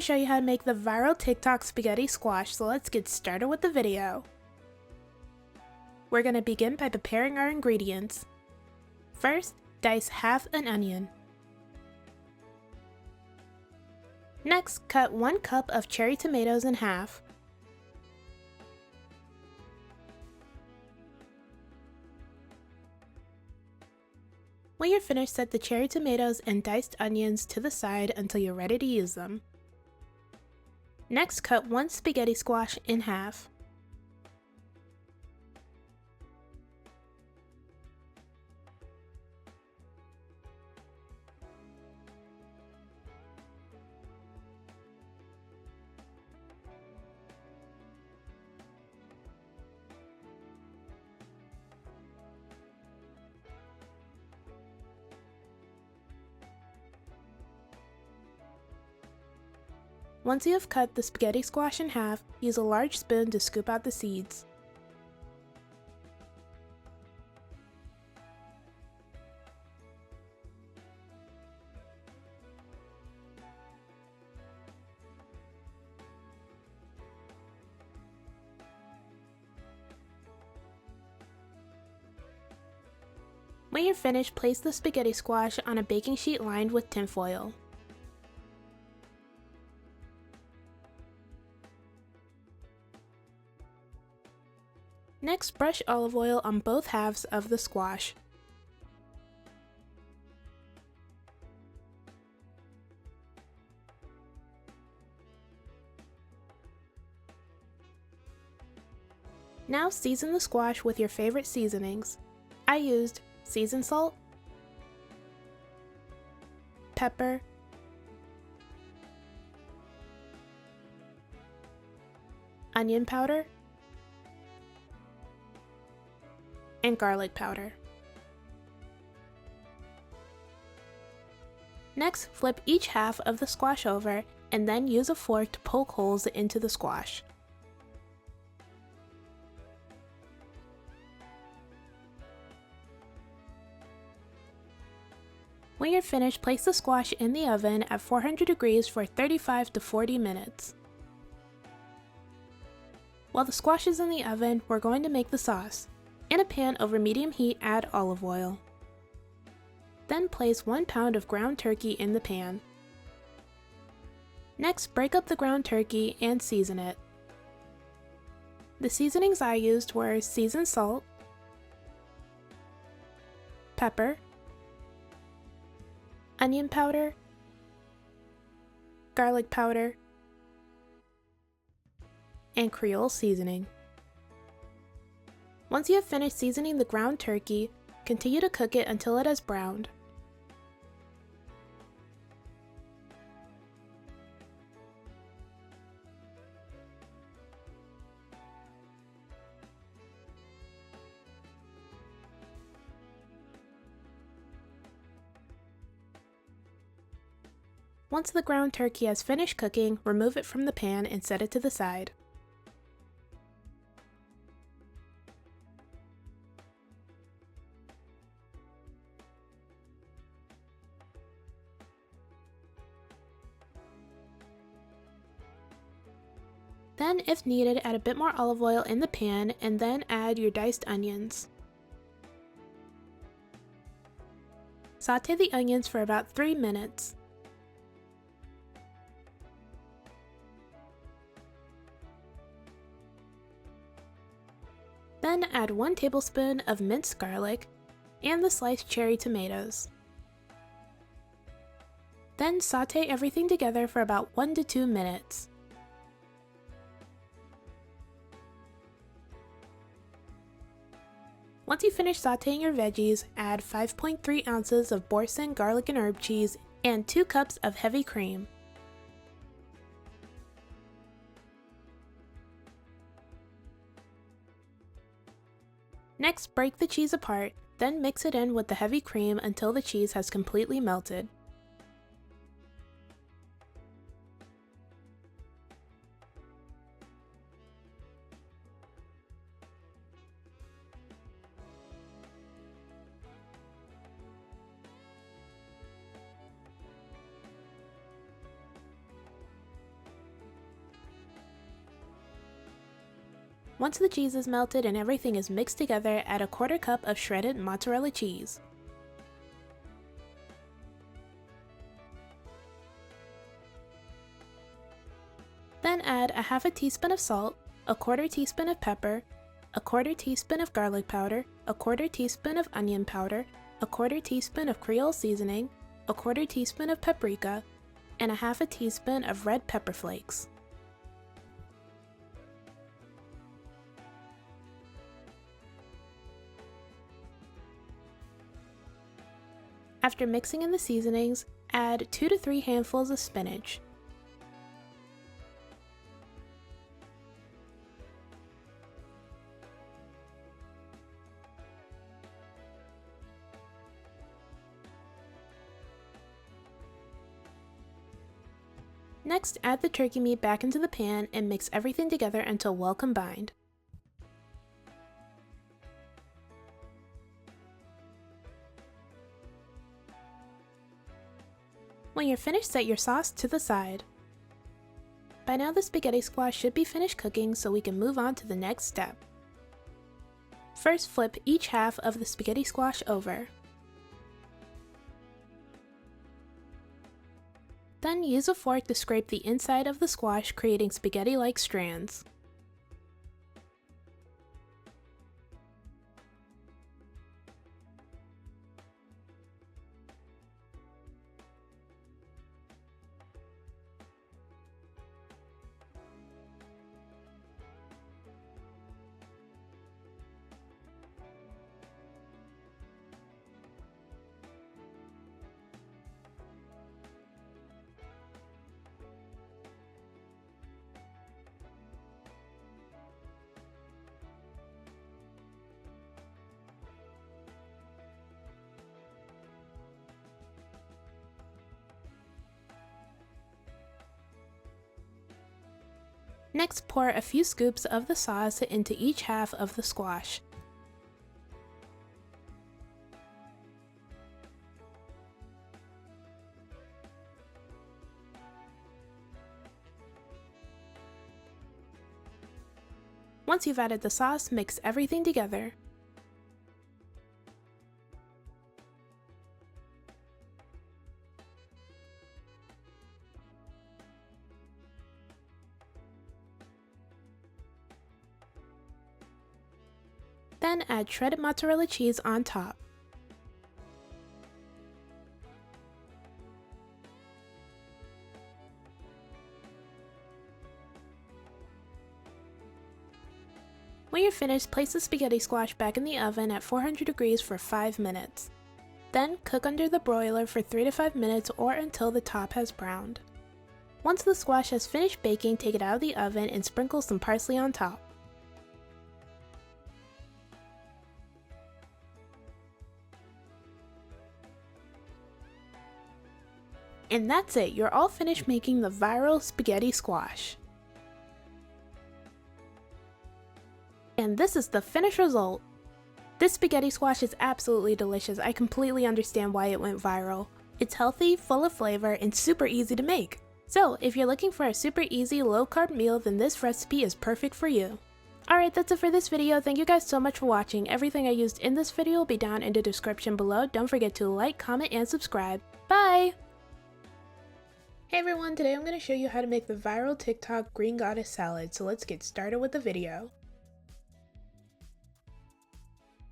to show you how to make the viral TikTok spaghetti squash, so let's get started with the video. We're going to begin by preparing our ingredients. First, dice half an onion. Next, cut 1 cup of cherry tomatoes in half. When you're finished, set the cherry tomatoes and diced onions to the side until you're ready to use them. Next, cut 1 spaghetti squash in half. Once you have cut the spaghetti squash in half, use a large spoon to scoop out the seeds. When you're finished, place the spaghetti squash on a baking sheet lined with tinfoil. Next, brush olive oil on both halves of the squash. Now season the squash with your favorite seasonings. I used seasoned salt, pepper, onion powder, and garlic powder. Next, flip each half of the squash over and then use a fork to poke holes into the squash. When you're finished, place the squash in the oven at 400 degrees for 35 to 40 minutes. While the squash is in the oven, we're going to make the sauce. In a pan over medium heat, add olive oil. Then place 1 pound of ground turkey in the pan. Next, break up the ground turkey and season it. The seasonings I used were seasoned salt, pepper, onion powder, garlic powder, and Creole seasoning. Once you have finished seasoning the ground turkey, continue to cook it until it has browned. Once the ground turkey has finished cooking, remove it from the pan and set it to the side. Then, if needed, add a bit more olive oil in the pan and then add your diced onions. Sauté the onions for about 3 minutes. Then add 1 tablespoon of minced garlic and the sliced cherry tomatoes. Then sauté everything together for about 1 to 2 minutes. Once you finish sautéing your veggies, add 5.3 ounces of Boursin garlic and herb cheese and 2 cups of heavy cream. Next, break the cheese apart, then mix it in with the heavy cream until the cheese has completely melted. Once the cheese is melted and everything is mixed together, add a 1/4 cup of shredded mozzarella cheese. Then add a 1/2 teaspoon of salt, a 1/4 teaspoon of pepper, a 1/4 teaspoon of garlic powder, a 1/4 teaspoon of onion powder, a 1/4 teaspoon of Creole seasoning, a 1/4 teaspoon of paprika, and a 1/2 teaspoon of red pepper flakes. After mixing in the seasonings, add 2 to 3 handfuls of spinach. Next, add the turkey meat back into the pan and mix everything together until well combined. When you're finished, set your sauce to the side. By now the spaghetti squash should be finished cooking, so we can move on to the next step. First, flip each half of the spaghetti squash over. Then use a fork to scrape the inside of the squash, creating spaghetti-like strands. Next, pour a few scoops of the sauce into each half of the squash. Once you've added the sauce, mix everything together. Then add shredded mozzarella cheese on top. When you're finished, place the spaghetti squash back in the oven at 400 degrees for 5 minutes. Then cook under the broiler for 3 to 5 minutes or until the top has browned. Once the squash has finished baking, take it out of the oven and sprinkle some parsley on top. And that's it, you're all finished making the viral spaghetti squash. And this is the finished result. This spaghetti squash is absolutely delicious. I completely understand why it went viral. It's healthy, full of flavor, and super easy to make. So if you're looking for a super easy low-carb meal, then this recipe is perfect for you. Alright, that's it for this video. Thank you guys so much for watching. Everything I used in this video will be down in the description below. Don't forget to like, comment, and subscribe. Bye! Hey everyone, today I'm going to show you how to make the viral TikTok green goddess salad, so let's get started with the video.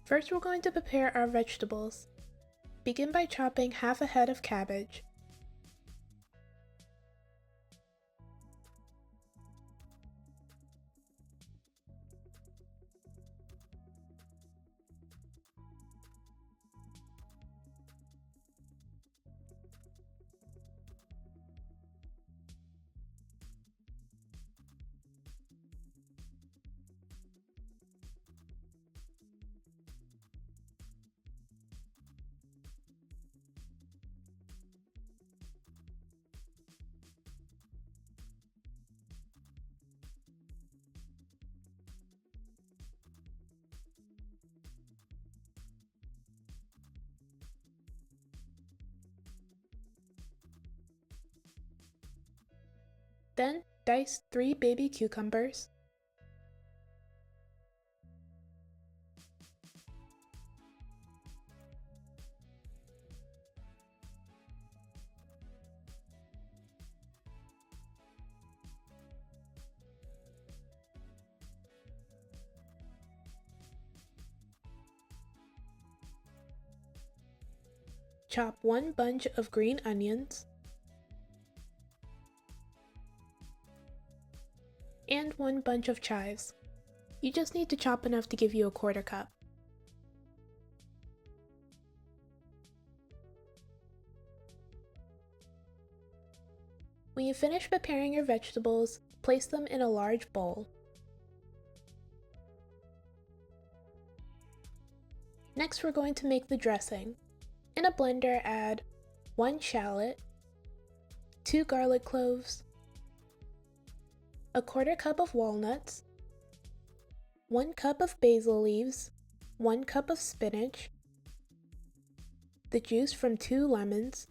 First we're going to prepare our vegetables. Begin by chopping half a head of cabbage. Then dice 3 baby cucumbers. chop 1 bunch of green onions and 1 bunch of chives. You just need to chop enough to give you a 1/4 cup. When you finish preparing your vegetables, place them in a large bowl. Next, we're going to make the dressing. In a blender, add 1 shallot, 2 garlic cloves, a 1/4 cup of walnuts, 1 cup of basil leaves, 1 cup of spinach, the juice from 2 lemons,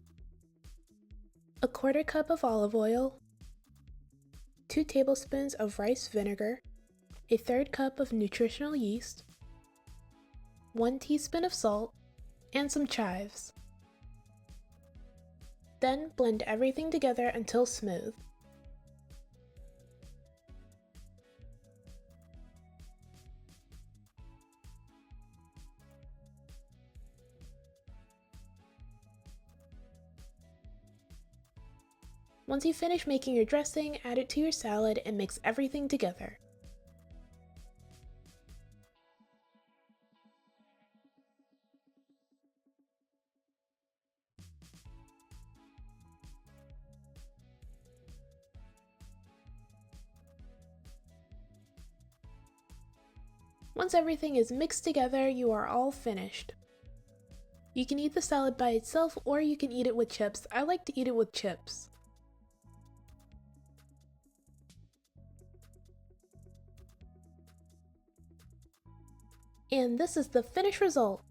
a 1/4 cup of olive oil, 2 tablespoons of rice vinegar, a 1/3 cup of nutritional yeast, 1 teaspoon of salt, and some chives. Then blend everything together until smooth. Once you finish making your dressing, add it to your salad and mix everything together. Once everything is mixed together, you are all finished. You can eat the salad by itself or you can eat it with chips. I like to eat it with chips. And this is the finished result.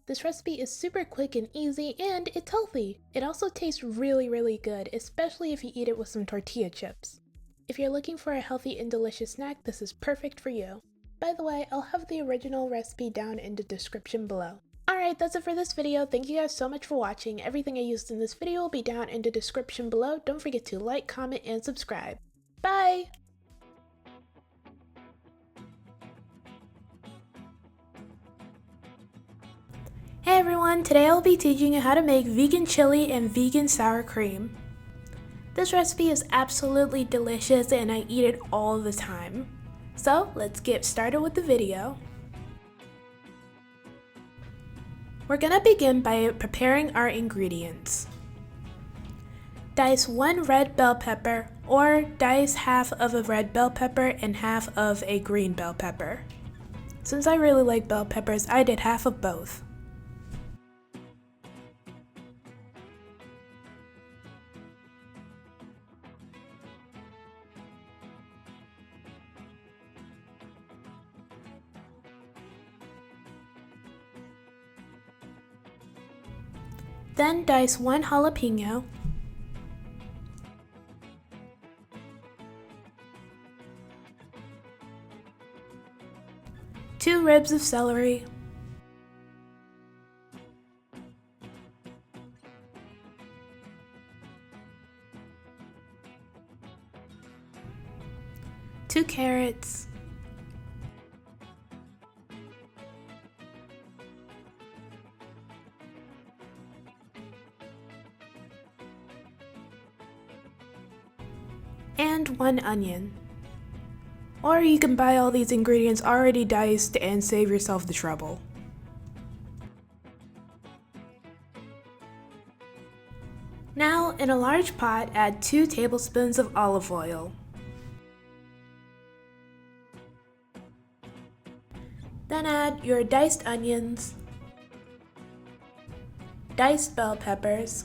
This recipe is super quick and easy, and it's healthy. It also tastes really good, especially if you eat it with some tortilla chips. If you're looking for a healthy and delicious snack, this is perfect for you. By the way, I'll have the original recipe down in the description below. Alright, that's it for this video. Thank you guys so much for watching. Everything I used in this video will be down in the description below. Don't forget to like, comment, and subscribe. Bye! Hey everyone, today I'll be teaching you how to make vegan chili and vegan sour cream. This recipe is absolutely delicious and I eat it all the time. So let's get started with the video. We're gonna begin by preparing our ingredients. Dice 1 red bell pepper, or dice half of a red bell pepper and half of a green bell pepper. Since I really like bell peppers, I did half of both. Then dice 1 jalapeno, two ribs of celery, two carrots, and 1 onion. Or you can buy all these ingredients already diced and save yourself the trouble. Now, in a large pot, add 2 tablespoons of olive oil. Then add your diced onions, diced bell peppers,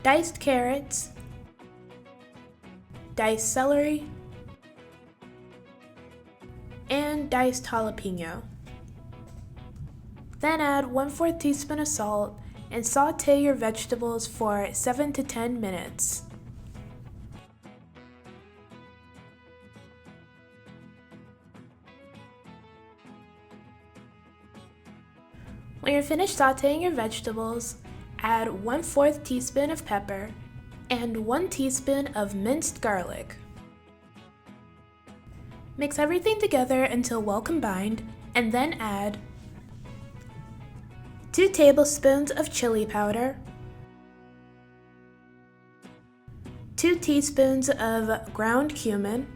diced carrots, diced celery, and diced jalapeno. Then add 1/4 teaspoon of salt and saute your vegetables for 7 to 10 minutes. When you're finished sauteing your vegetables, add 1/4 teaspoon of pepper and 1 teaspoon of minced garlic. Mix everything together until well combined and then add 2 tablespoons of chili powder, 2 teaspoons of ground cumin,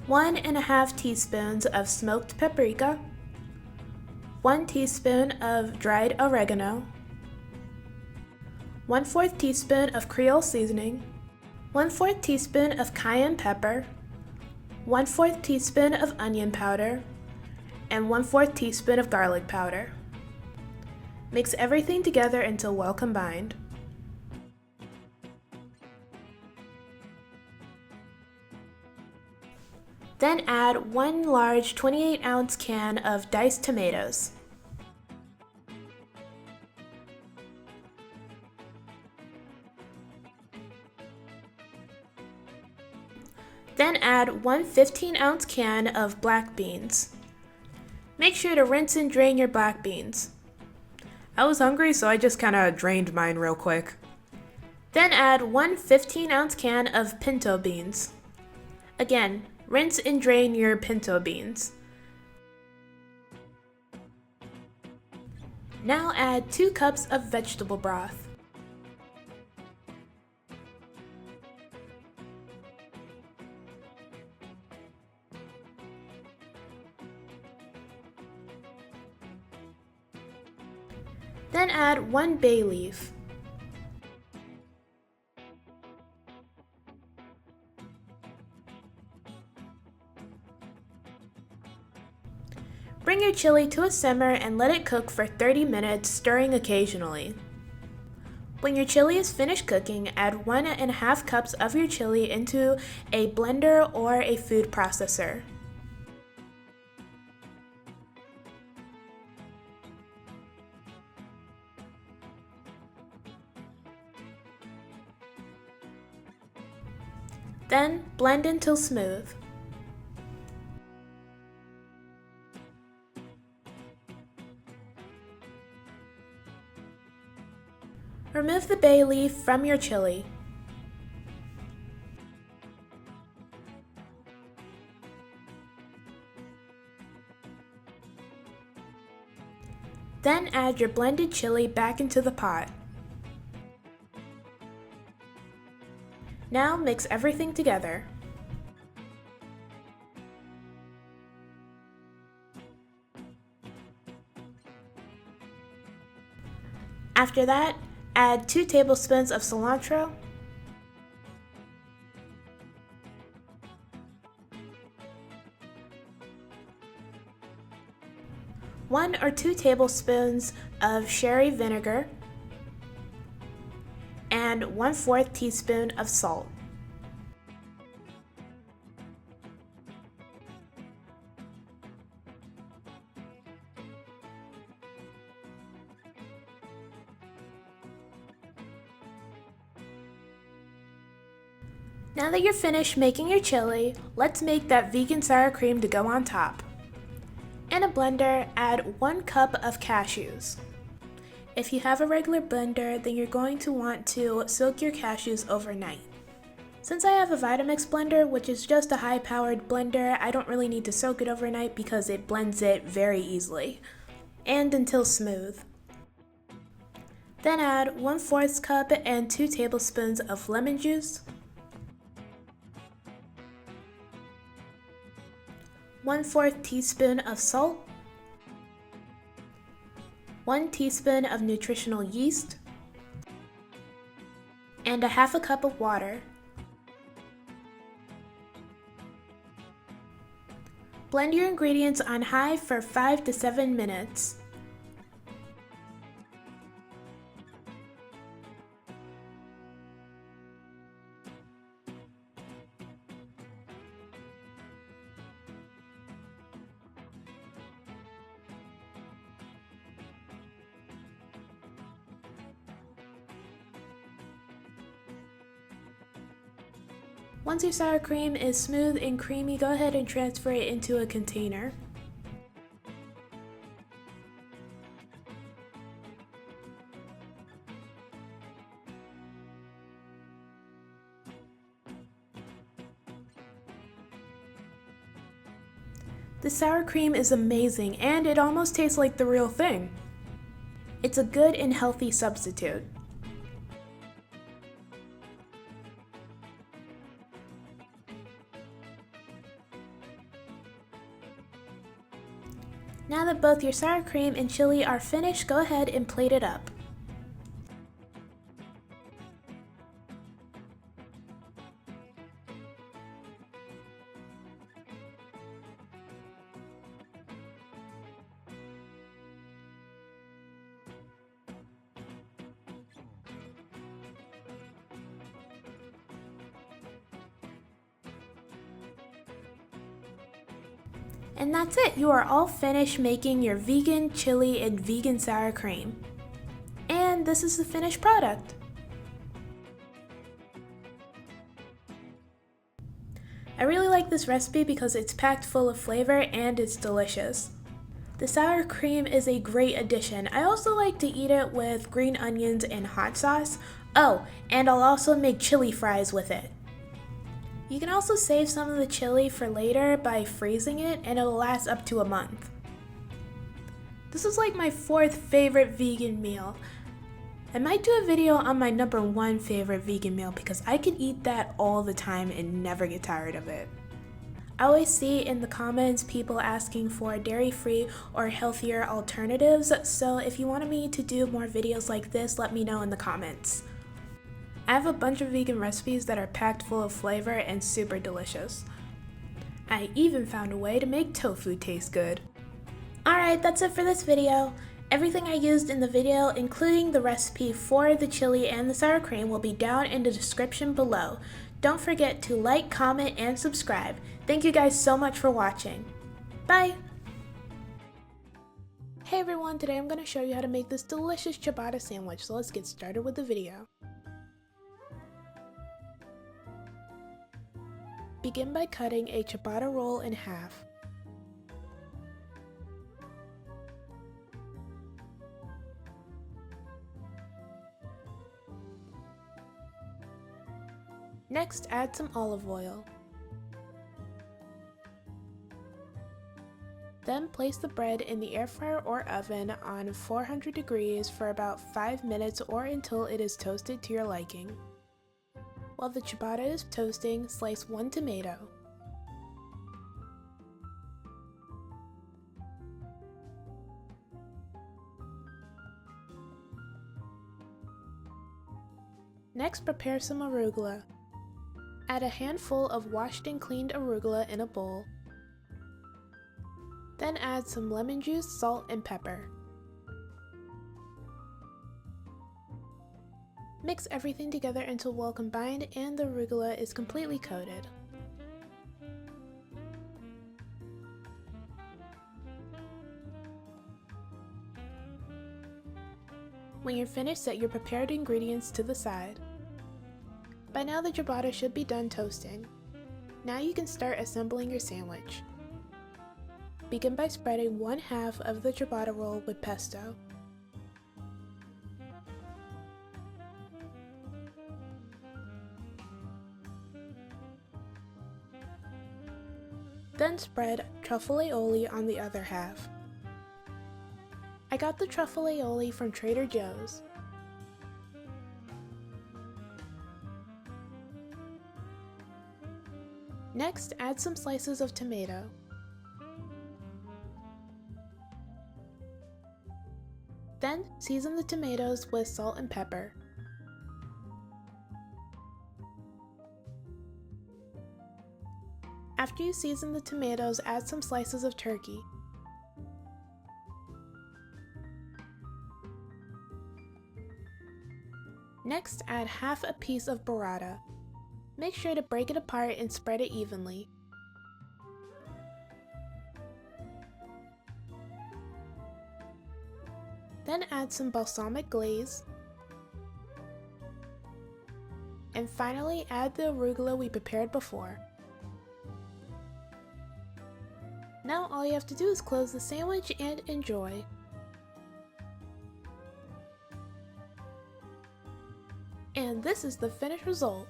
1½ teaspoons of smoked paprika, 1 teaspoon of dried oregano, 1/4 teaspoon of Creole seasoning, 1/4 teaspoon of cayenne pepper, 1/4 teaspoon of onion powder, and 1/4 teaspoon of garlic powder. Mix everything together until well combined. Then add 1 large 28-ounce can of diced tomatoes. Then add 1 15-ounce can of black beans. Make sure to rinse and drain your black beans. I was hungry, so I just kinda drained mine real quick. Then add 1 15-ounce can of pinto beans. Again, rinse and drain your pinto beans. Now add 2 cups of vegetable broth. Then add 1 bay leaf. Bring your chili to a simmer and let it cook for 30 minutes, stirring occasionally. When your chili is finished cooking, add 1½ cups of your chili into a blender or a food processor. Then blend until smooth. Remove the bay leaf from your chili. Then add your blended chili back into the pot. Now mix everything together. After that, add 2 tablespoons of cilantro, 1 or 2 tablespoons of sherry vinegar, and 1/4 teaspoon of salt. Now that you're finished making your chili, let's make that vegan sour cream to go on top. In a blender, add 1 cup of cashews. If you have a regular blender, then you're going to want to soak your cashews overnight. Since I have a Vitamix blender, which is just a high-powered blender, I don't really need to soak it overnight because it blends it very easily, and until smooth. Then add 1/4 cup and 2 tablespoons of lemon juice, 1/4 teaspoon of salt, 1 teaspoon of nutritional yeast, and 1/2 cup of water. Blend your ingredients on high for 5 to 7 minutes. Once your sour cream is smooth and creamy, go ahead and transfer it into a container. The sour cream is amazing and it almost tastes like the real thing. It's a good and healthy substitute. Now that both your sour cream and chili are finished, go ahead and plate it up. And that's it, you are all finished making your vegan chili and vegan sour cream. And this is the finished product. I really like this recipe because it's packed full of flavor and it's delicious. The sour cream is a great addition. I also like to eat it with green onions and hot sauce. Oh, and I'll also make chili fries with it. You can also save some of the chili for later by freezing it, and it'll last up to a month. This is like my 4th favorite vegan meal. I might do a video on my number 1 favorite vegan meal because I can eat that all the time and never get tired of it. I always see in the comments people asking for dairy-free or healthier alternatives, so if you wanted me to do more videos like this, let me know in the comments. I have a bunch of vegan recipes that are packed full of flavor and super delicious. I even found a way to make tofu taste good. Alright, that's it for this video. Everything I used in the video, including the recipe for the chili and the sour cream, will be down in the description below. Don't forget to like, comment, and subscribe. Thank you guys so much for watching. Bye! Hey everyone, today I'm going to show you how to make this delicious ciabatta sandwich, so let's get started with the video. Begin by cutting a ciabatta roll in half. Next, add some olive oil. Then place the bread in the air fryer or oven on 400 degrees for about 5 minutes or until it is toasted to your liking. While the ciabatta is toasting, slice 1 tomato. Next, prepare some arugula. Add a handful of washed and cleaned arugula in a bowl. Then add some lemon juice, salt, and pepper. Mix everything together until well combined and the arugula is completely coated. When you're finished, set your prepared ingredients to the side. By now the ciabatta should be done toasting. Now you can start assembling your sandwich. Begin by spreading 1/2 of the ciabatta roll with pesto. Then spread truffle aioli on the other half. I got the truffle aioli from Trader Joe's. Next, add some slices of tomato. Then, season the tomatoes with salt and pepper. After you season the tomatoes, add some slices of turkey. Next, add half a piece of burrata. Make sure to break it apart and spread it evenly. Then add some balsamic glaze. And finally, add the arugula we prepared before. Now all you have to do is close the sandwich and enjoy. And this is the finished result.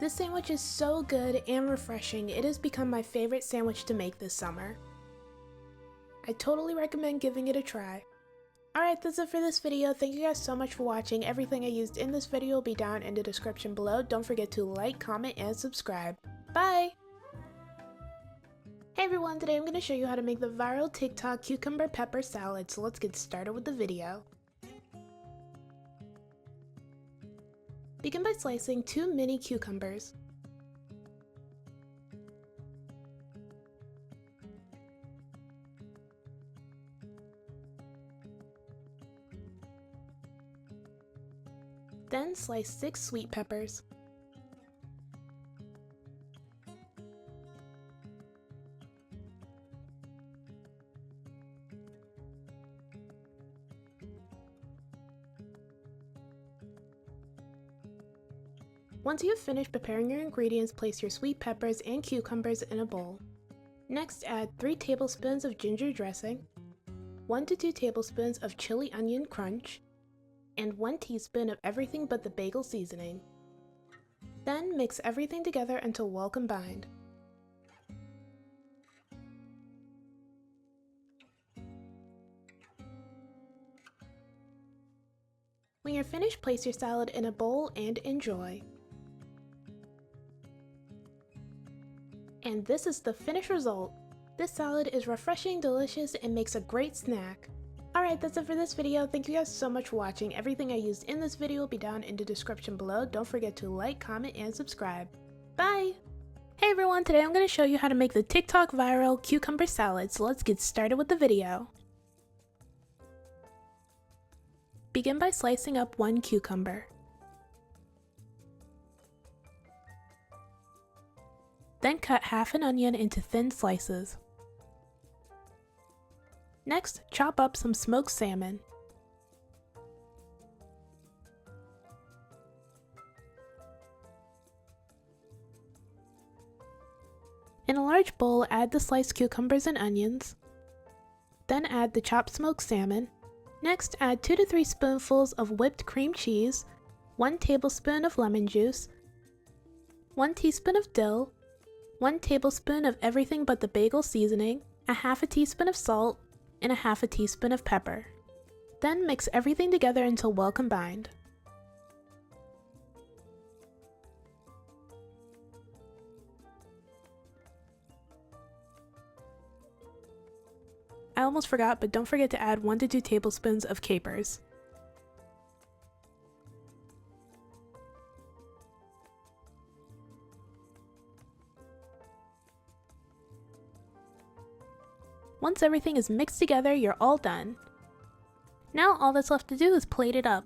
This sandwich is so good and refreshing, it has become my favorite sandwich to make this summer. I totally recommend giving it a try. Alright, that's it for this video. Thank you guys so much for watching. Everything I used in this video will be down in the description below. Don't forget to like, comment, and subscribe. Bye! Hey everyone, today I'm going to show you how to make the viral TikTok cucumber pepper salad, so let's get started with the video. Begin by slicing 2 mini cucumbers. Then slice 6 sweet peppers. Once you have finished preparing your ingredients, place your sweet peppers and cucumbers in a bowl. Next, add 3 tablespoons of ginger dressing, 1 to 2 tablespoons of chili onion crunch, and 1 teaspoon of everything but the bagel seasoning. Then mix everything together until well combined. When you're finished, place your salad in a bowl and enjoy. And this is the finished result. This salad is refreshing, delicious, and makes a great snack. Alright, that's it for this video. Thank you guys so much for watching. Everything I used in this video will be down in the description below. Don't forget to like, comment, and subscribe. Bye! Hey everyone, today I'm going to show you how to make the TikTok viral cucumber salad, so let's get started with the video. Begin by slicing up 1 cucumber. Then cut half an onion into thin slices. Next, chop up some smoked salmon. In a large bowl, add the sliced cucumbers and onions. Then add the chopped smoked salmon. Next, add 2 to 3 spoonfuls of whipped cream cheese, 1 tablespoon of lemon juice, 1 teaspoon of dill, 1 tablespoon of everything but the bagel seasoning, a half a teaspoon of salt, and a half a teaspoon of pepper. Then mix everything together until well combined. I almost forgot, but don't forget to add 1 to 2 tablespoons of capers. Once everything is mixed together, you're all done. Now all that's left to do is plate it up.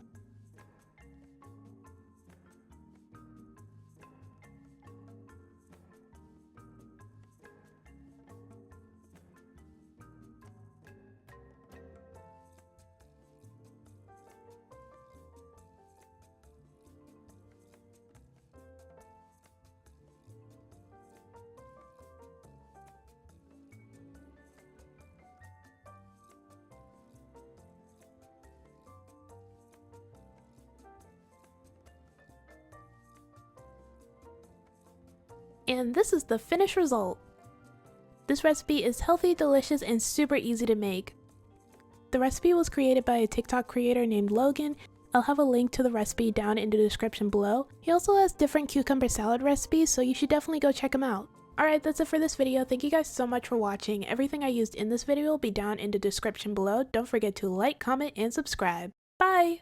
And this is the finished result. This recipe is healthy, delicious, and super easy to make. The recipe was created by a TikTok creator named Logan. I'll have a link to the recipe down in the description below. He also has different cucumber salad recipes, so you should definitely go check him out. Alright, that's it for this video. Thank you guys so much for watching. Everything I used in this video will be down in the description below. Don't forget to like, comment, and subscribe. Bye!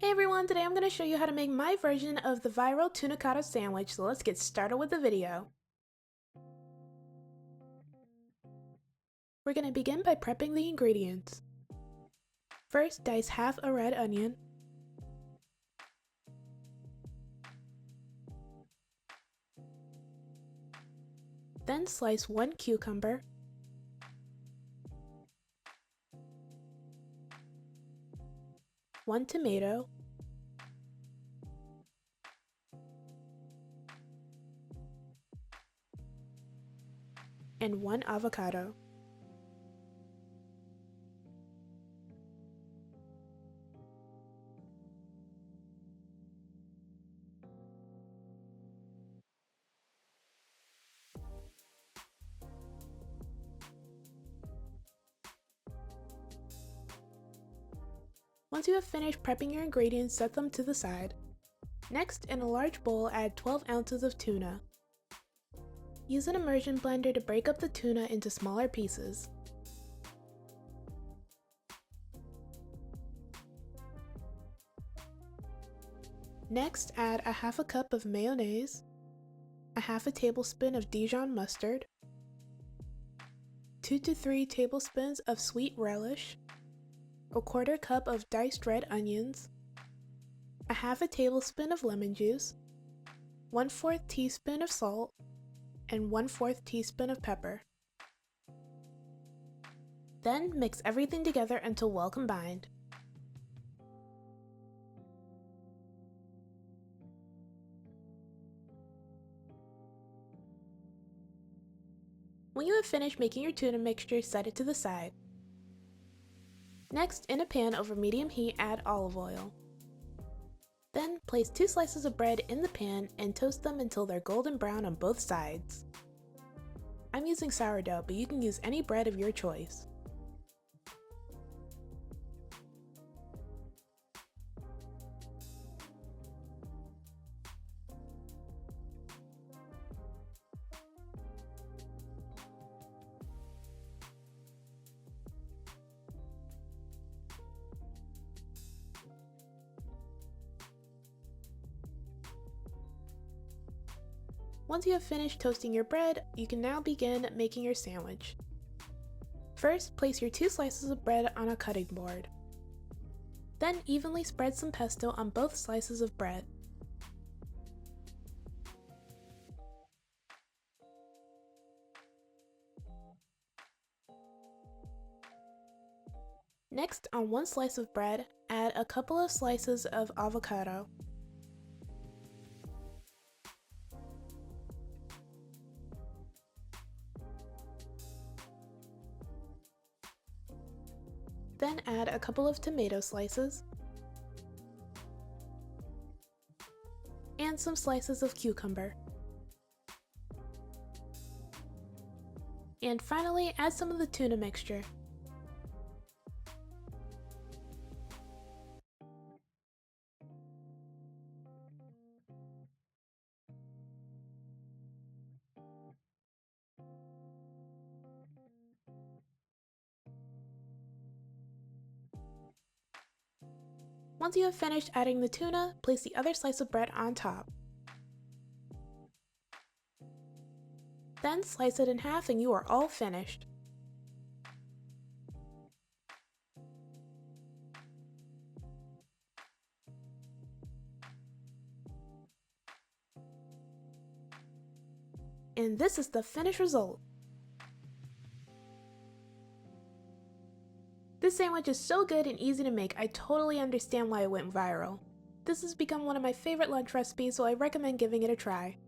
Hey everyone, today I'm going to show you how to make my version of the viral Tunacado Sandwich, so let's get started with the video. We're going to begin by prepping the ingredients. First, dice half a red onion. Then slice 1 cucumber. One tomato, and 1 avocado. Once you have finished prepping your ingredients, set them to the side. Next, in a large bowl, add 12 ounces of tuna. Use an immersion blender to break up the tuna into smaller pieces. Next, add a half a cup of mayonnaise, a half a tablespoon of Dijon mustard, 2 to 3 tablespoons of sweet relish, a quarter cup of diced red onions, a half a tablespoon of lemon juice, 1/4 teaspoon of salt, and 1/4 teaspoon of pepper. Then mix everything together until well combined. When you have finished making your tuna mixture, set it to the side. Next, in a pan over medium heat, add olive oil. Then, place 2 slices of bread in the pan and toast them until they're golden brown on both sides. I'm using sourdough, but you can use any bread of your choice. Once you have finished toasting your bread, you can now begin making your sandwich. First, place your 2 slices of bread on a cutting board. Then evenly spread some pesto on both slices of bread. Next, on 1 slice of bread, add a couple of slices of avocado. Then add a couple of tomato slices and some slices of cucumber. And finally, add some of the tuna mixture. Once you have finished adding the tuna, place the other slice of bread on top. Then slice it in half and you are all finished. And this is the finished result. This sandwich is so good and easy to make, I totally understand why it went viral. This has become one of my favorite lunch recipes, so I recommend giving it a try.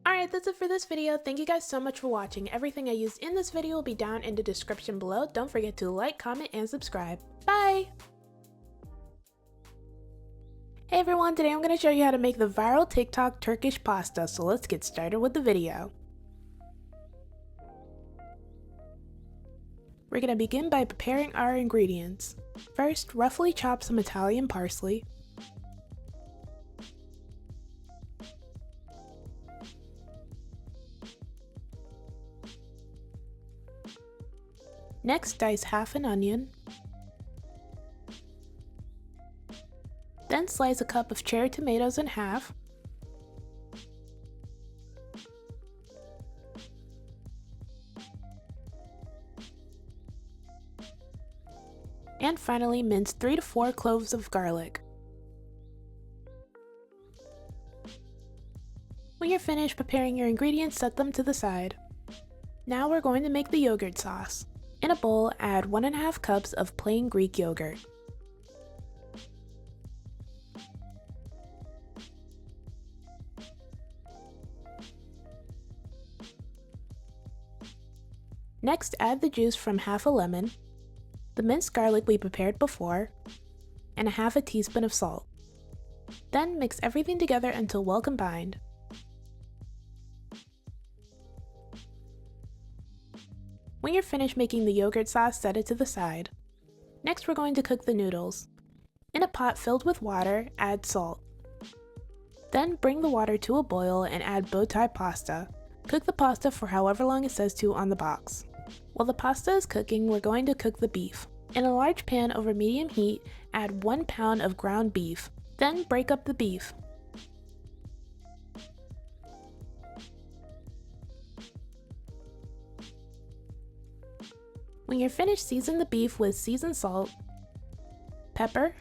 Alright, that's it for this video. Thank you guys so much for watching. Everything I used in this video will be down in the description below. Don't forget to like, comment, and subscribe. Bye! Hey everyone, today I'm going to show you how to make the viral TikTok Turkish pasta, so let's get started with the video. We're going to begin by preparing our ingredients. First, roughly chop some Italian parsley. Next, dice half an onion. Then slice a cup of cherry tomatoes in half. And finally, mince 3 to 4 cloves of garlic. When you're finished preparing your ingredients, set them to the side. Now we're going to make the yogurt sauce. In a bowl, add 1½ cups of plain Greek yogurt. Next, add the juice from half a lemon, the minced garlic we prepared before, and a half a teaspoon of salt. Then mix everything together until well combined. When you're finished making the yogurt sauce, set it to the side. Next, we're going to cook the noodles. In a pot filled with water, add salt. Then bring the water to a boil and add Blvd pasta. Cook the pasta for however long it says to on the box. While the pasta is cooking, we're going to cook the beef. In a large pan over medium heat, add 1 pound of ground beef. Then break up the beef. When you're finished, season the beef with seasoned salt, pepper,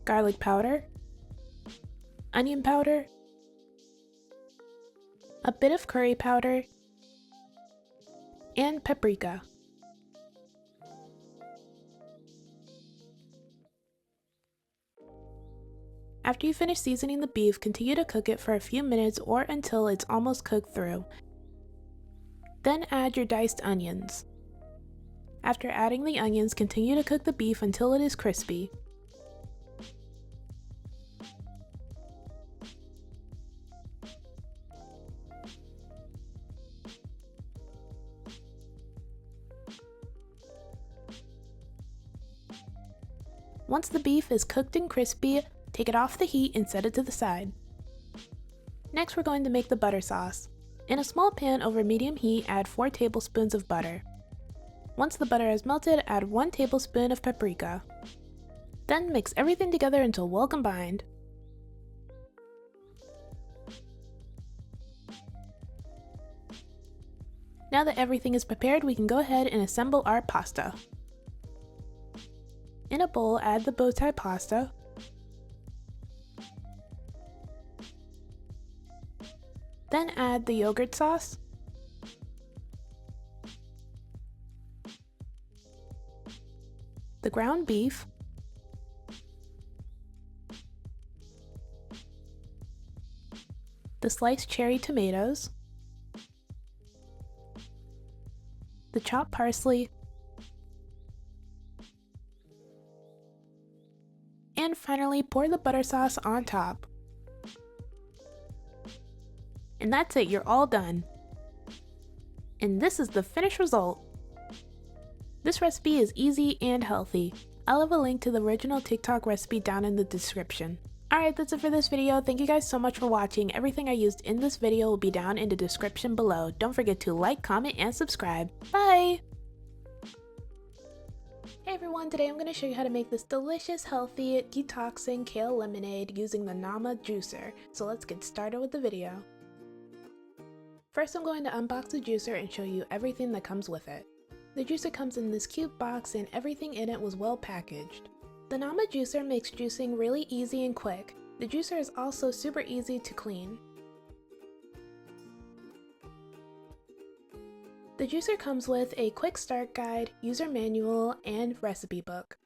garlic powder, onion powder, a bit of curry powder, and paprika. After you finish seasoning the beef, continue to cook it for a few minutes or until it's almost cooked through. Then add your diced onions. After adding the onions, continue to cook the beef until it is crispy. Once the beef is cooked and crispy, take it off the heat and set it to the side. Next, we're going to make the butter sauce. In a small pan over medium heat, add 4 tablespoons of butter. Once the butter has melted, add 1 tablespoon of paprika. Then mix everything together until well combined. Now that everything is prepared, we can go ahead and assemble our pasta. In a bowl, add the Blvd pasta, then add the yogurt sauce, the ground beef, the sliced cherry tomatoes, the chopped parsley, and finally pour the butter sauce on top. And that's it, you're all done. And this is the finished result. This recipe is easy and healthy. I'll have a link to the original TikTok recipe down in the description. Alright, that's it for this video. Thank you guys so much for watching. Everything I used in this video will be down in the description below. Don't forget to like, comment, and subscribe. Bye! Hey everyone, today I'm going to show you how to make this delicious, healthy, detoxing kale lemonade using the Nama juicer. So let's get started with the video. First, I'm going to unbox the juicer and show you everything that comes with it. The juicer comes in this cute box and everything in it was well packaged. The Nama juicer makes juicing really easy and quick. The juicer is also super easy to clean. The juicer comes with a quick start guide, user manual, and recipe book.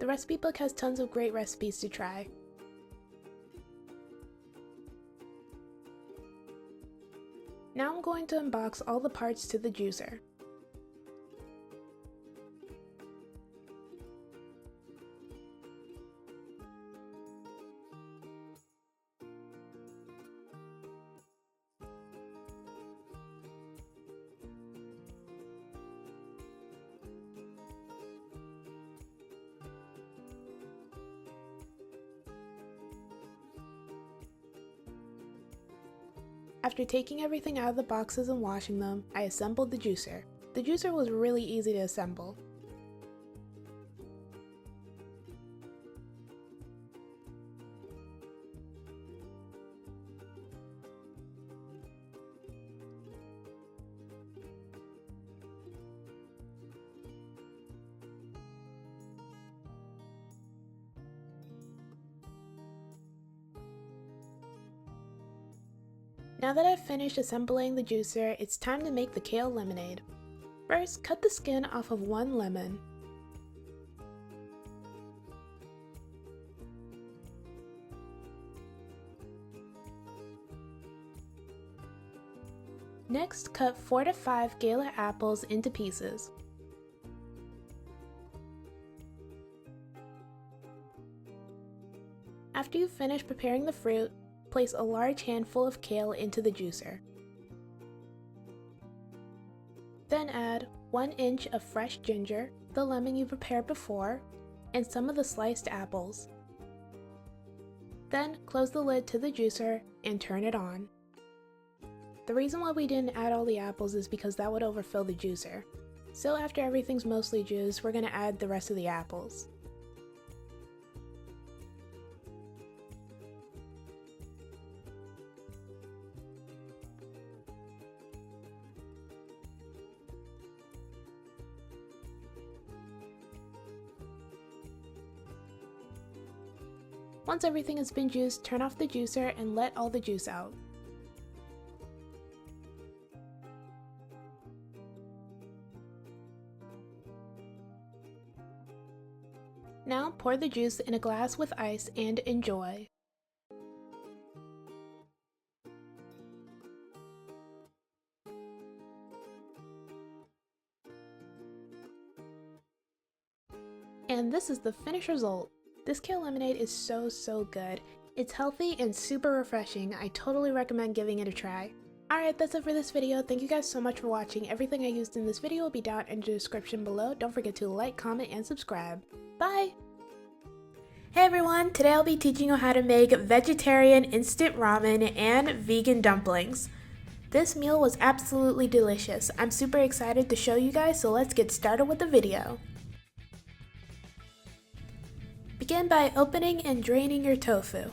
The recipe book has tons of great recipes to try. Now I'm going to unbox all the parts to the juicer. After taking everything out of the boxes and washing them, I assembled the juicer. The juicer was really easy to assemble. Now that I've finished assembling the juicer, it's time to make the kale lemonade. First, cut the skin off of 1 lemon. Next, cut 4 to 5 gala apples into pieces. After you've finished preparing the fruit, place a large handful of kale into the juicer. Then add 1 inch of fresh ginger, the lemon you prepared before, and some of the sliced apples. Then close the lid to the juicer and turn it on. The reason why we didn't add all the apples is because that would overfill the juicer. So after everything's mostly juiced, we're going to add the rest of the apples. Once everything has been juiced, turn off the juicer and let all the juice out. Now pour the juice in a glass with ice and enjoy. And this is the finished result. This kale lemonade is so good. It's healthy and super refreshing. I totally recommend giving it a try. Alright, that's it for this video. Thank you guys so much for watching. Everything I used in this video will be down in the description below. Don't forget to like, comment, and subscribe. Bye! Hey everyone! Today I'll be teaching you how to make vegetarian instant ramen and vegan dumplings. This meal was absolutely delicious. I'm super excited to show you guys, so let's get started with the video. Begin by opening and draining your tofu.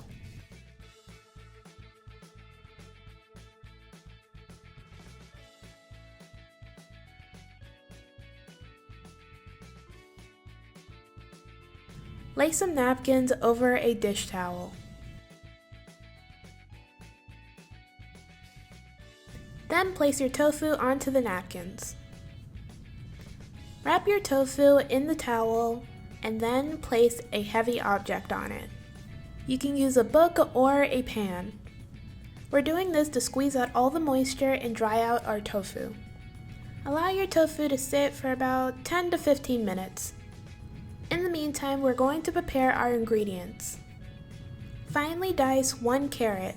Lay some napkins over a dish towel. Then place your tofu onto the napkins. Wrap your tofu in the towel and then place a heavy object on it. You can use a book or a pan. We're doing this to squeeze out all the moisture and dry out our tofu. Allow your tofu to sit for about 10 to 15 minutes. In the meantime, we're going to prepare our ingredients. Finely dice 1 carrot.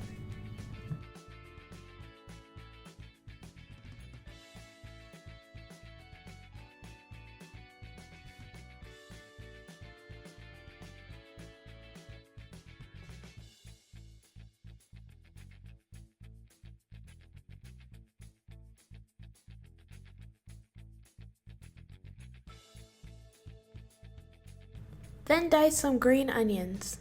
Then dice some green onions.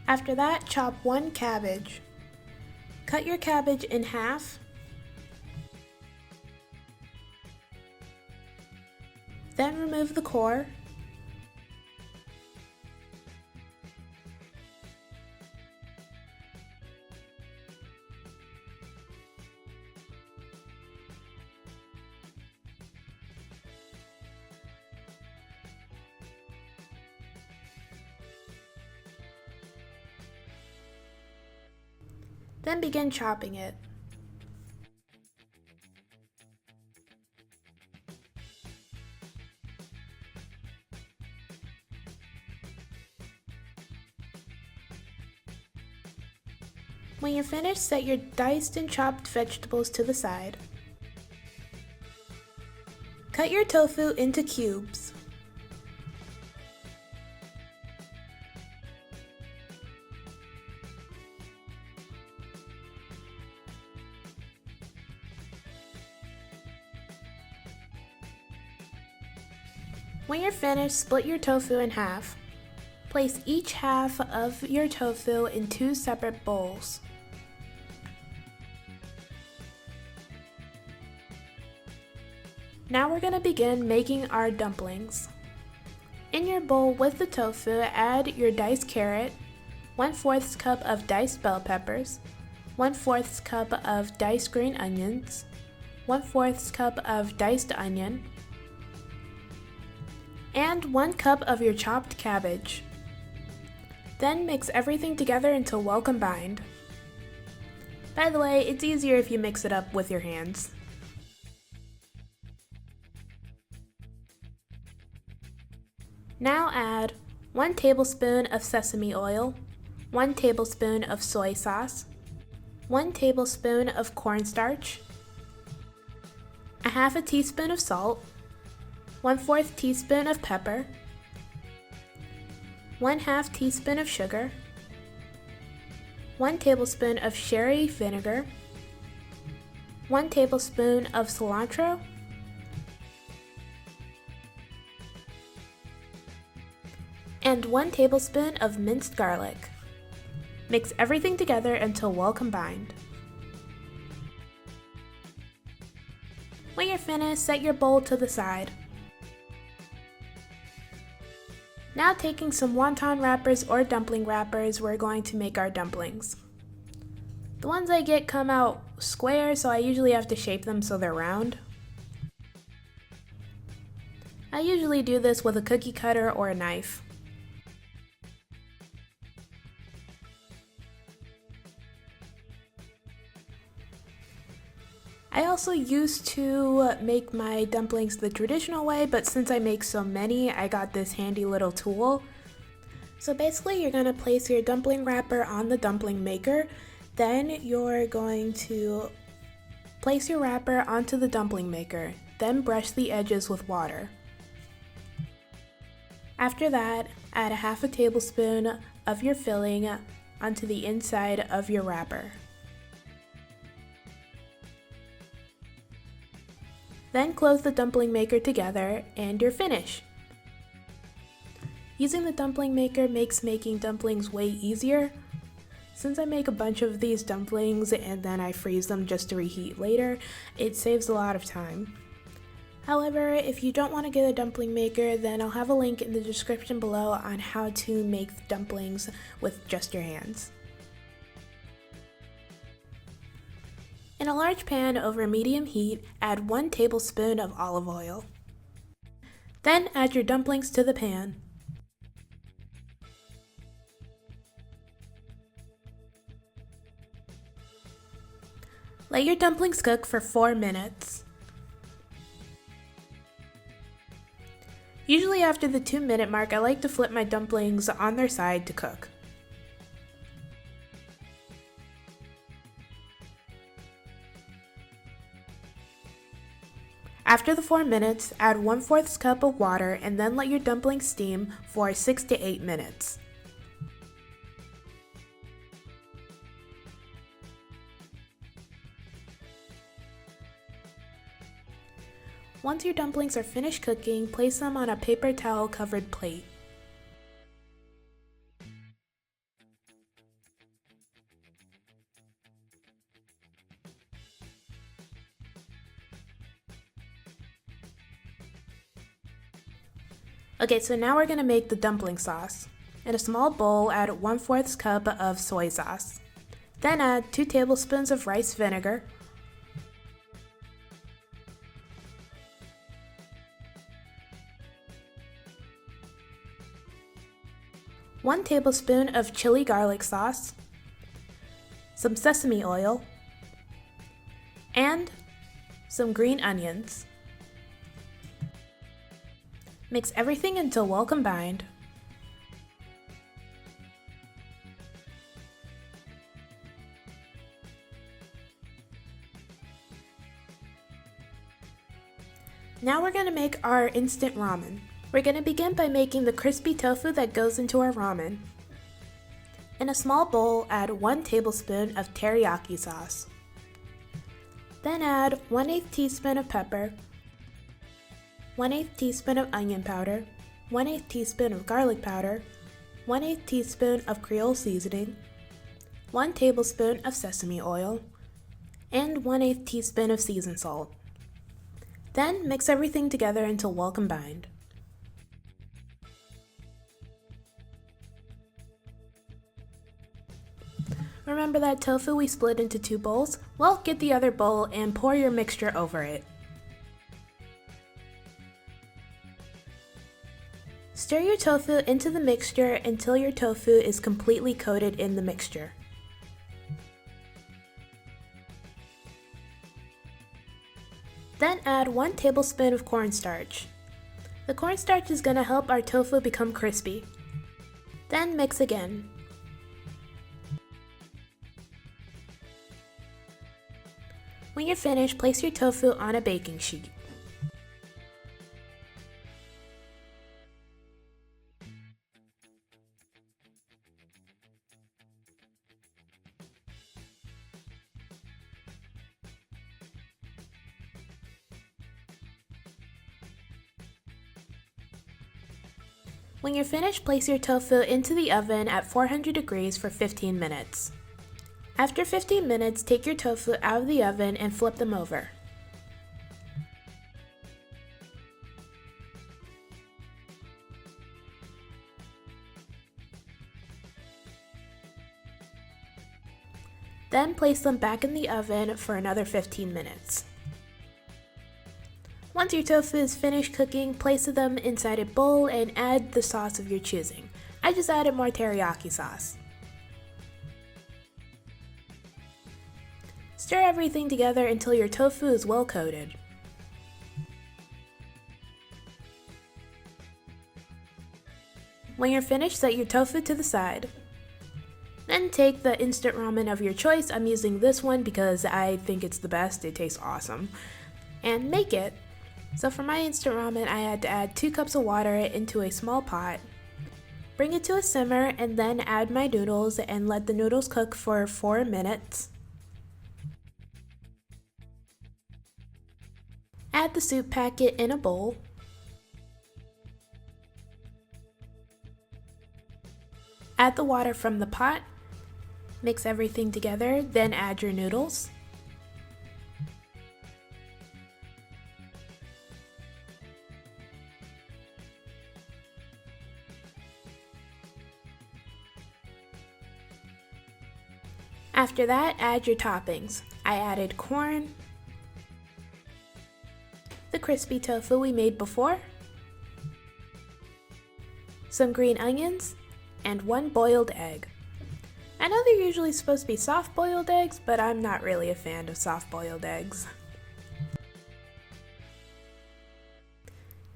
After that, chop 1 cabbage. Cut your cabbage in half. Then remove the core. Then begin chopping it. When you're finished, set your diced and chopped vegetables to the side. Cut your tofu into cubes. When you're finished, split your tofu in half. Place each half of your tofu in 2 separate bowls. Now we're going to begin making our dumplings. In your bowl with the tofu, add your diced carrot, 1/4 cup of diced bell peppers, 1/4 cup of diced green onions, 1/4 cup of diced onion, and 1 cup of your chopped cabbage. Then mix everything together until well combined. By the way, it's easier if you mix it up with your hands. Now add 1 tablespoon of sesame oil, 1 tablespoon of soy sauce, 1 tablespoon of cornstarch, a half a teaspoon of salt, 1/4 teaspoon of pepper, 1/2 teaspoon of sugar, 1 tablespoon of sherry vinegar, 1 tablespoon of cilantro, and 1 tablespoon of minced garlic. Mix everything together until well combined. When you're finished, set your bowl to the side. Now taking some wonton wrappers or dumpling wrappers, we're going to make our dumplings. The ones I get come out square, so I usually have to shape them so they're round. I usually do this with a cookie cutter or a knife. I also used to make my dumplings the traditional way, but since I make so many, I got this handy little tool. So basically, you're going to place your dumpling wrapper on the dumpling maker. Then you're going to place your wrapper onto the dumpling maker. Then brush the edges with water. After that, add a half a tablespoon of your filling onto the inside of your wrapper. Then close the dumpling maker together and you're finished. Using the dumpling maker makes making dumplings way easier. Since I make a bunch of these dumplings and then I freeze them just to reheat later, it saves a lot of time. However, if you don't want to get a dumpling maker, then I'll have a link in the description below on how to make dumplings with just your hands. In a large pan over medium heat, add 1 tablespoon of olive oil. Then add your dumplings to the pan. Let your dumplings cook for 4 minutes. Usually after the 2-minute mark, I like to flip my dumplings on their side to cook. After the 4 minutes, add 1/4 cup of water and then let your dumplings steam for 6 to 8 minutes. Once your dumplings are finished cooking, place them on a paper towel covered plate. Okay, so now we're going to make the dumpling sauce. In a small bowl, add 1/4 cup of soy sauce. Then add 2 tablespoons of rice vinegar, 1 tablespoon of chili garlic sauce, some sesame oil, and some green onions. Mix everything until well combined. Now we're going to make our instant ramen. We're going to begin by making the crispy tofu that goes into our ramen. In a small bowl, add 1 tablespoon of teriyaki sauce. Then add 1/8 teaspoon of pepper, 1/8 teaspoon of onion powder, 1/8 teaspoon of garlic powder, 1/8 teaspoon of Creole seasoning, 1 tablespoon of sesame oil, and 1/8 teaspoon of seasoned salt. Then mix everything together until well combined. Remember that tofu we split into 2 bowls? Well, get the other bowl and pour your mixture over it. Stir your tofu into the mixture until your tofu is completely coated in the mixture. Then add 1 tablespoon of cornstarch. The cornstarch is going to help our tofu become crispy. Then mix again. When you're finished, place your tofu on a baking sheet. When you're finished, place your tofu into the oven at 400 degrees for 15 minutes. After 15 minutes, take your tofu out of the oven and flip them over. Then place them back in the oven for another 15 minutes. Once your tofu is finished cooking, place them inside a bowl and add the sauce of your choosing. I just added more teriyaki sauce. Stir everything together until your tofu is well coated. When you're finished, set your tofu to the side. Then take the instant ramen of your choice. I'm using this one because I think it's the best. It tastes awesome. And make it. So for my instant ramen, I had to add 2 cups of water into a small pot. Bring it to a simmer and then add my noodles and let the noodles cook for 4 minutes. Add the soup packet in a bowl. Add the water from the pot. Mix everything together, then add your noodles. After that, add your toppings. I added corn, the crispy tofu we made before, some green onions, and 1 boiled egg. I know they're usually supposed to be soft boiled eggs, but I'm not really a fan of soft boiled eggs.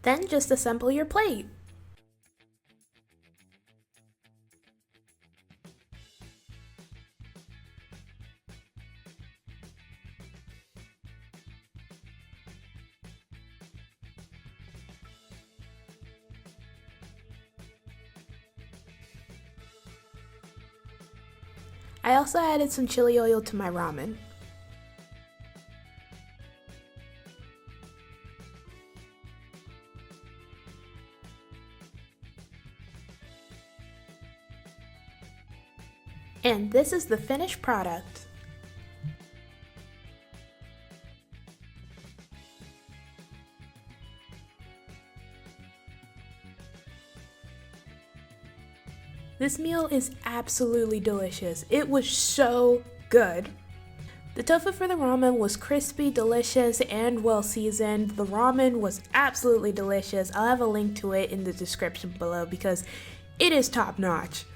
Then just assemble your plate. I also added some chili oil to my ramen. And this is the finished product. This meal is absolutely delicious. It was so good. The tofu for the ramen was crispy, delicious, and well seasoned. The ramen was absolutely delicious. I'll have a link to it in the description below because it is top notch.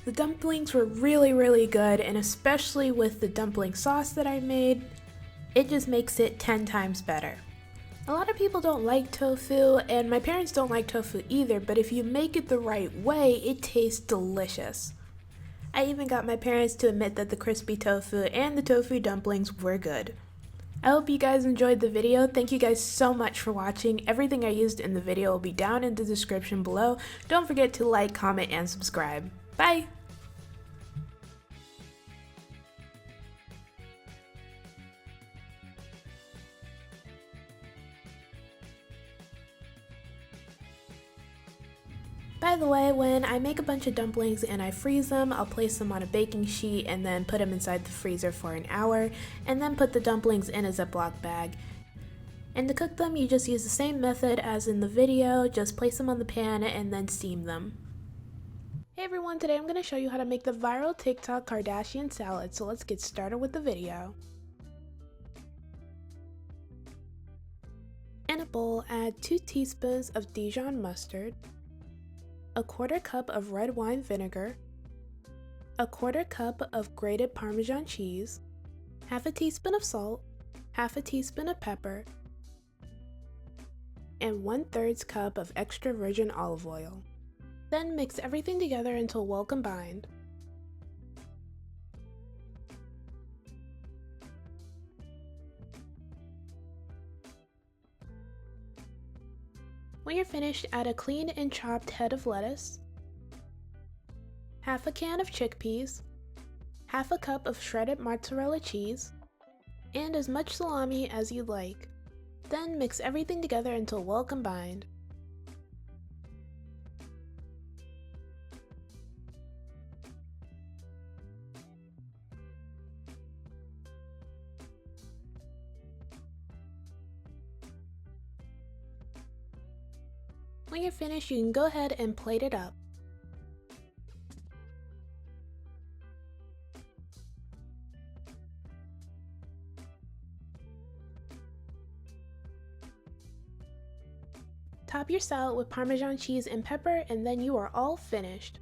The dumplings were really good, and especially with the dumpling sauce that I made, it just makes it 10 times better. A lot of people don't like tofu, and my parents don't like tofu either, but if you make it the right way, it tastes delicious. I even got my parents to admit that the crispy tofu and the tofu dumplings were good. I hope you guys enjoyed the video. Thank you guys so much for watching. Everything I used in the video will be down in the description below. Don't forget to like, comment, and subscribe. Bye! By the way, when I make a bunch of dumplings and I freeze them, I'll place them on a baking sheet and then put them inside the freezer for an hour, and then put the dumplings in a Ziploc bag. And to cook them, you just use the same method as in the video, just place them on the pan and then steam them. Hey everyone, today I'm going to show you how to make the viral TikTok Kardashian Salad, so let's get started with the video. In a bowl, add 2 teaspoons of Dijon mustard, a 1/4 cup of red wine vinegar, a 1/4 cup of grated Parmesan cheese, half a teaspoon of salt, half a teaspoon of pepper, and 1/3 cup of extra virgin olive oil. Then mix everything together until well combined. When you're finished, add a cleaned and chopped head of lettuce, half a can of chickpeas, half a cup of shredded mozzarella cheese, and as much salami as you'd like. Then mix everything together until well combined. When you're finished, you can go ahead and plate it up. Top your salad with Parmesan cheese and pepper, and then you are all finished.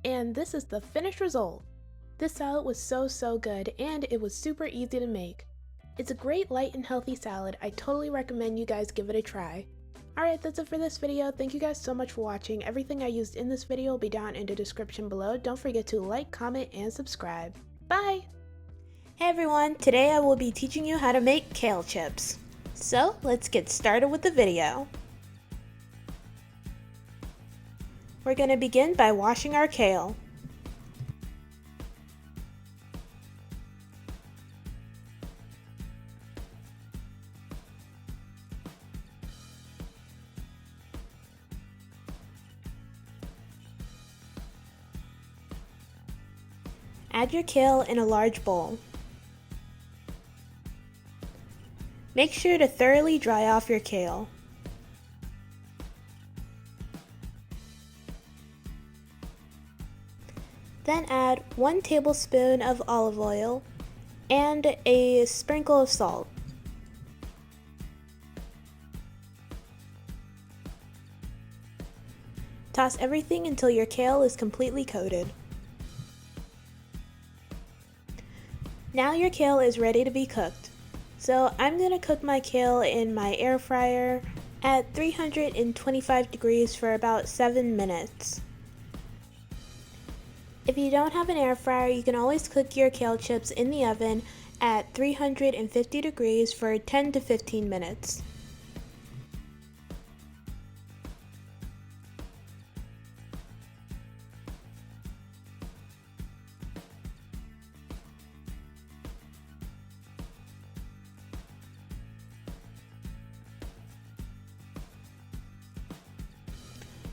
And this is the finished result. This salad was so good, and it was super easy to make. It's a great light and healthy salad. I totally recommend you guys give it a try. Alright, that's it for this video. Thank you guys so much for watching. Everything I used in this video will be down in the description below. Don't forget to like, comment, and subscribe. Bye! Hey everyone, today I will be teaching you how to make kale chips. So let's get started with the video. We're going to begin by washing our kale. Add your kale in a large bowl. Make sure to thoroughly dry off your kale. Then add 1 tablespoon of olive oil and a sprinkle of salt. Toss everything until your kale is completely coated. Now your kale is ready to be cooked. So I'm going to cook my kale in my air fryer at 325 degrees for about 7 minutes. If you don't have an air fryer, you can always cook your kale chips in the oven at 350 degrees for 10 to 15 minutes.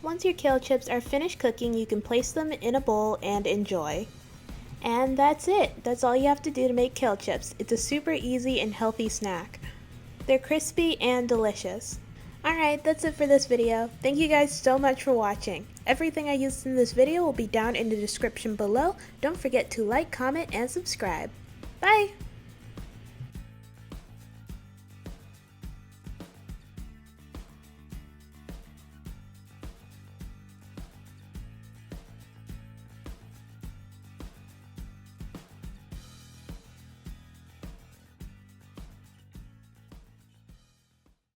Once your kale chips are finished cooking, you can place them in a bowl and enjoy. And that's it. That's all you have to do to make kale chips. It's a super easy and healthy snack. They're crispy and delicious. Alright, that's it for this video. Thank you guys so much for watching. Everything I used in this video will be down in the description below. Don't forget to like, comment, and subscribe. Bye!